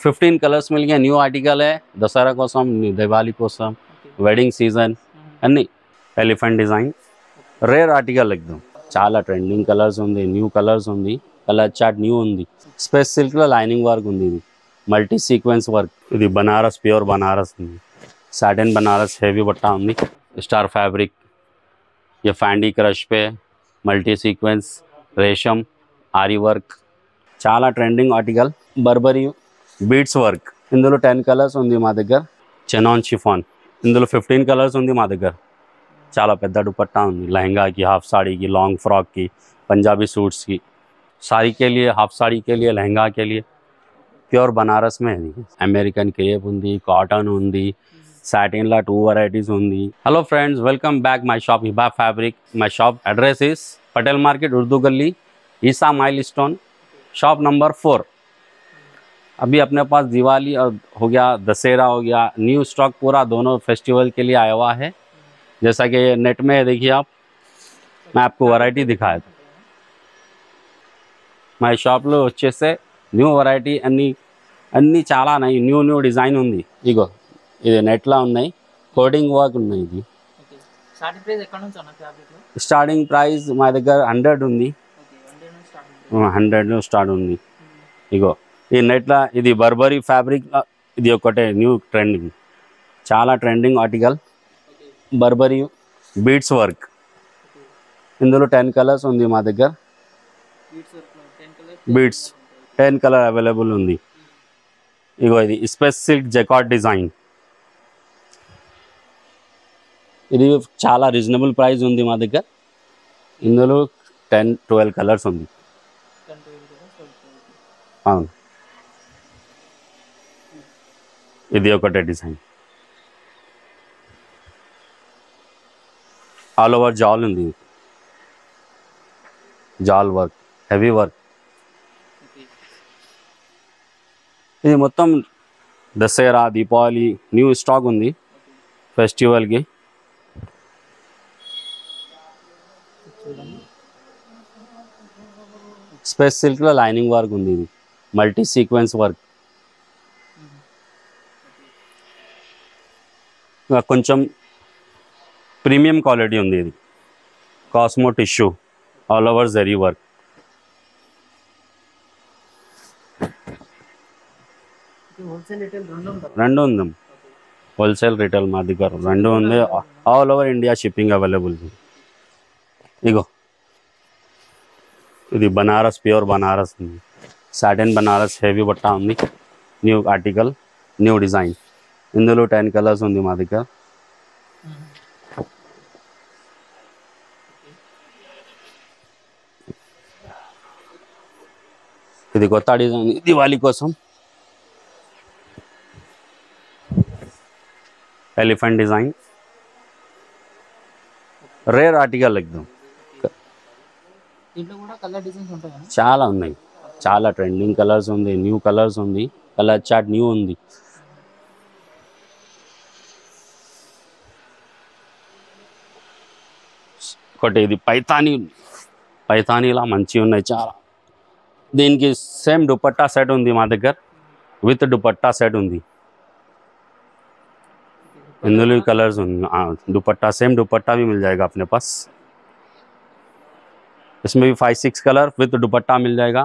15 colours mill गए new article है దసరా కోసం దివాళీ కోసం వెడ్డింగ్ సీజన్ అన్ని ఎలిఫెంట్ డిజైన్ రేర్ ఆర్టికల్ एकदम చాలా ట్రెండింగ్ కలర్స్ ఉంది న్యూ కలర్స్ ఉంది కలర్ చార్ట్ న్యూ ఉంది స్పేస్ సిల్క్ లో లైనింగ్ వర్క్ ఉంది ఇది మల్టీ సీక్వెన్స్ వర్క్ ఇది బనారస్ ప్యూర్ బనారస్ ఉంది సాటిన్ బనారస్ హెవీ బట్टा ఉంది स्टार फैब्रिक ये फैंडी क्रश पे मल्टी सीक्वेंस रेशम आरी वर्क చాలా trending article Burberry beads work ఇందులో 10 కలర్స్ ఉంది మా దగ్గర చెనాన్ షిఫాన్ ఇందులో 15 కలర్స్ ఉంది మా దగ్గర చాలా పెద్ద దుపట్టా ఉంది లెహంగాకి హాఫ్ సాడీకి లాంగ్ ఫ్రాక్కి पंजाबी सूट्स की साड़ी के लिए हाफ साड़ी के लिए लहंगा के लिए प्योर बनारस में है अमेरिकन क्रेप ఉంది కాటన్ ఉంది satin la 2 varieties undi hello friends welcome back my shop hiba fabric my shop address is patel market urdu galli Isa milestone shop number 4 अभी अपने पास दिवाली और हो गया दशहरा हो गया न्यू स्टॉक पूरा दोनों फेस्टिवल के लिए आया हुआ है जैसा कि नेट में देखिए आप मैं आपको वैरायटी दिखाया था my shop లో వచ్చేసే న్యూ వెరైటీ అన్ని చాలా న్యూ డిజైన్ ఉంది ఇగో ఇది నెట్ లా ఉన్నాయి కోడింగ్ వర్క్ ఉన్నాయి ఇది స్టార్టింగ్ ప్రైస్ ఎక్కడ నుంచి అన్న ఫ్యాబ్రిక్ లో స్టార్టింగ్ ప్రైస్ మా దగ్గర 100 ఉంది 100 లో స్టార్ట్ ఉంది ఇగో ఈ నెట్ లా ఇది బర్బరీ ఫ్యాబ్రిక్ ఇది ఒకటే న్యూ ట్రెండింగ్ చాలా trending article Burberry beads work ఇందులో 10 కలర్స్ ఉంది మా దగ్గర beads work 10 colours beads 10 colour available ఉంది ఇగో ఇది స్పేస్ సిల్క్ జకార్డ్ డిజైన్ ఇది చాలా రీజనబుల్ ప్రైస్ ఉంది మా దగ్గర ఇందులో 10-12 కలర్స్ ఉంది అవును ఇది ఒకటే డిజైన్ ఆల్ ఓవర్ జాల్ ఉంది జాల్ వర్క్ హెవీ వర్క్ ఇది మొత్తం దసరా దీపావళి న్యూ స్టాక్ ఉంది ఫెస్టివల్కి స్పేస్ సిల్క్లో లైనింగ్ వర్క్ ఉంది ఇది మల్టీ సీక్వెన్స్ వర్క్ కొంచెం ప్రీమియం క్వాలిటీ ఉంది ఇది cosmo tissue all over zari work wholesale retail రెండు ఉంది హోల్సేల్ రిటైల్ మా దగ్గర రెండు ఉంది all over India shipping available ఇగో ఇది బనారస్ ప్యూర్ బనారస్ ఉంది సాటిన్ బనారస్ హెవీ బట్టా ఉంది న్యూ ఆర్టికల్ న్యూ డిజైన్ ఇందులో 10 కలర్స్ ఉంది మా దగ్గర ఇది కొత్త డిజైన్ దివాళీ కోసం एलिफेंट डिजाइन रेर आर्टिकल एकदम దీంట్లో కూడా కలర్ డిజైన్స్ ఉంటాయా చాలా ఉన్నాయి చాలా ట్రెండింగ్ కలర్స్ ఉంది న్యూ కలర్స్ ఉంది కలర్ చార్ట్ న్యూ ఉంది ఒకటి ఇది పైతానీలా మంచిగా ఉన్నాయి చాలా దీనికి సేమ్ దుపట్టా సెట్ ఉంది మా దగ్గర విత్ దుపట్టా సెట్ ఉంది इंदुलो कलर्स दुपट्टा सेम दुपट्टा भी मिल जाएगा अपने पास इसमें भी 5-6 कलर विद दुपट्टा मिल जाएगा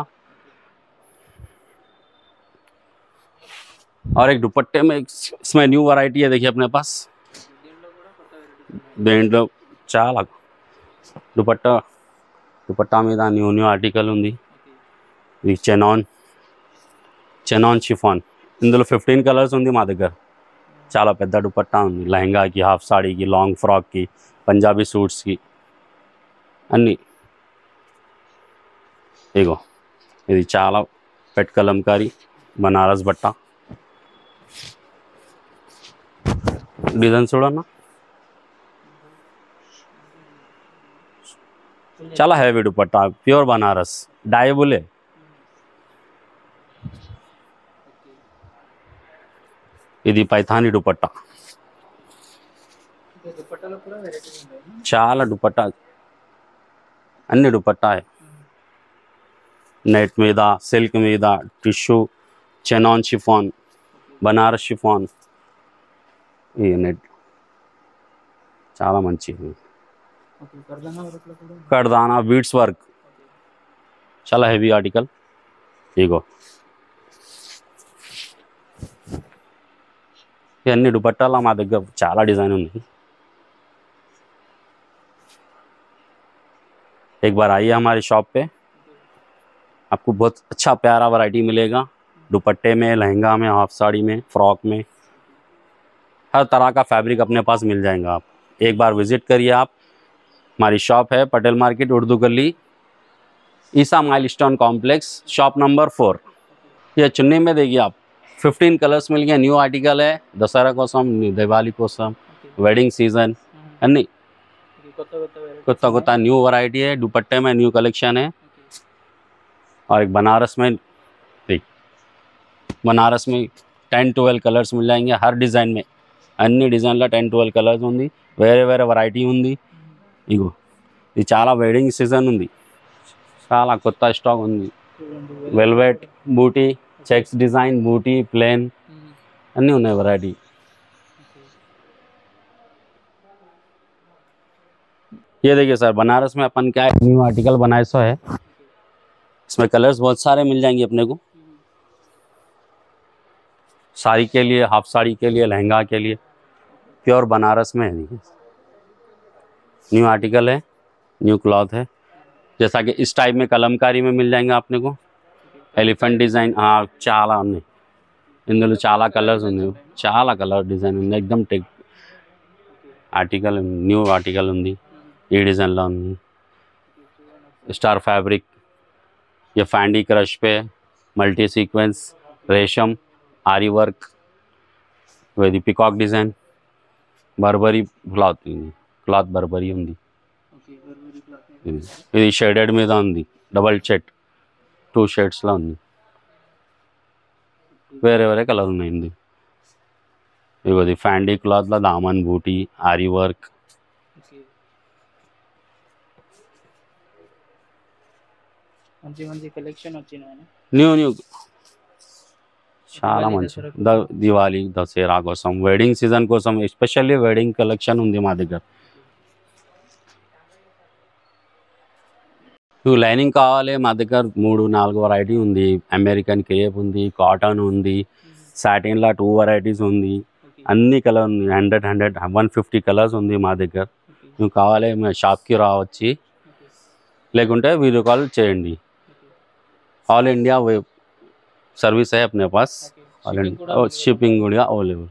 और एक दुपट्टे में इसमें न्यू वैरायटी है देखिए अपने पास देंట్లో చాలా दुपट्टा మీద న్యూ ఆర్టికల్ ఉంది ఇది చెనాన్ షిఫాన్ ఇందులో 15 కలర్స్ ఉంది మా దగ్గర చాలా పెద్ద దుపట్టా ఉంది లెహంగాకి హాఫ్ సాడీకి లాంగ్ ఫ్రాక్కి పంజాబీ సూట్స్కి అన్నీ ఇగో ఇది చాలా పెట్ కలంకారీ బనారస్ బట్ట డిజైన్ చూడన్నా చాలా హెవీ దుపట్టా ప్యూర్ బనారస్ డైబుల్ है ఇది పైథానీ దుపట్టా దుపట్టాలో కూడా వెరైటీస్ ఉంటాయి చాలా దుపట్టా అన్ని దుపట్టా నెట్ మీద సిల్క్ మీద టిష్యూ చెనాన్ షిఫాన్, బనారస్ షిఫాన్, ఈ నెట్ చాలా మంచిది. ఓకే కర్దానా వర్క్లో కూడా ఉంది. కర్దానా బీడ్స్ వర్క్ చాలా హెవీ ఆర్టికల్. ఇగో ఇవన్నీ దుపట్టాల మా దగ్గర చాలా డిజైన్ ఉన్నాయి. एक बार आइए हमारी शॉप पे, आपको बहुत अच्छा प्यारा वैरायटी मिलेगा. दुपट्टे में, लहंगा में, हाफ साड़ी में, फ्रॉक में, हर तरह का फैब्रिक अपने पास मिल जाएगा. आप एक बार विजिट करिए. आप हमारी शॉप है पटेल मार्केट, उर्दू गली, ईसा माइलस्टोन कॉम्प्लेक्स, शॉप नंबर 4. ये चुन्नी में देखिए आप 15 कलर्स मिल गए. न्यू आर्टिकल है, दशहरा కోసం, दिवाली కోసం, वेडिंग सीजन అన్నీ కొత్త కొత్త వెరైటీ కొత్త కొత్త न्यू वैरायटी है. दुपट्टे में न्यू कलेक्शन है. और एक बनारस में, देख बनारस में 10-12 కలర్స్ मिल जाएंगे हर डिज़ाइन में. అన్ని డిజైన్లో 10-12 కలర్స్ ఉంది. వేరే వేరే వెరైటీ ఉంది. ఇగో ఇది చాలా వెడ్డింగ్ సీజన్ ఉంది, చాలా కొత్త స్టాక్ ఉంది. వెల్వెట్ బూటీ, చెక్స్ డిజైన్, బూటీ ప్లేన్ అన్నీ ఉన్నాయి వెరైటీ. ये देखिए सर, बनारस में अपन क्या न्यू आर्टिकल बनाए सो है. इसमें कलर्स बहुत सारे मिल जाएंगे अपने को. साड़ी के लिए, हाफ साड़ी के लिए, लहंगा के लिए, प्योर बनारस में है. देखिए न्यू आर्टिकल है, न्यू क्लॉथ है. जैसा कि इस टाइप में कलमकारी में मिल जाएंगे अपने को. एलिफेंट डिज़ाइन చాలా ఉన్నాయి ఇందులో. చాలా కలర్స్ ఉన్నాయి, చాలా కలర్ డిజైన్ ఉంది. एकदम टेक ఆర్టికల్, న్యూ ఆర్టికల్ ఉంది. ఈ డిజైన్లో ఉంది. स्टार फैब्रिक, ये फैंडी क्रश पे मल्टी सीक्वेंस, रेशम, आरी वर्क, ఇది peacock design, Burberry cloth Burberry ఉంది. Okay Burberry cloth. ఇది షేడెడ్ మీద ఉంది, డబల్ షేడ్, 2 షేడ్స్లో ఉంది. వేరే వేరే కలర్ ఉన్నాయి. ఇది ఫ్యాండీ క్లాత్లో దామన్ బూటీ, ఆరీ వర్క్. ఓకే మంచి మంచి కలెక్షన్ వచ్చినాయి. న్యూ చాలా మంచి దివాళీ, దసరా కోసం, వెడ్డింగ్ సీజన్ కోసం ఎస్పెషల్లీ వెడ్డింగ్ కలెక్షన్ ఉంది మా దగ్గర. మీకు లైనింగ్ కావాలి, మా దగ్గర 3-4 వెరైటీ ఉంది. అమెరికన్ క్రేప్ ఉంది, కాటన్ ఉంది, సాటిన్లో 2 వెరైటీస్ ఉంది. అన్ని కలర్ ఉంది. 150 కలర్స్ ఉంది మా దగ్గర. మీకు కావాలి మా షాప్కి రావచ్చి, లేకుంటే వీడియో కాల్ చేయండి. ऑल इंडिया सर्विस है अपने पास. All India shipping available.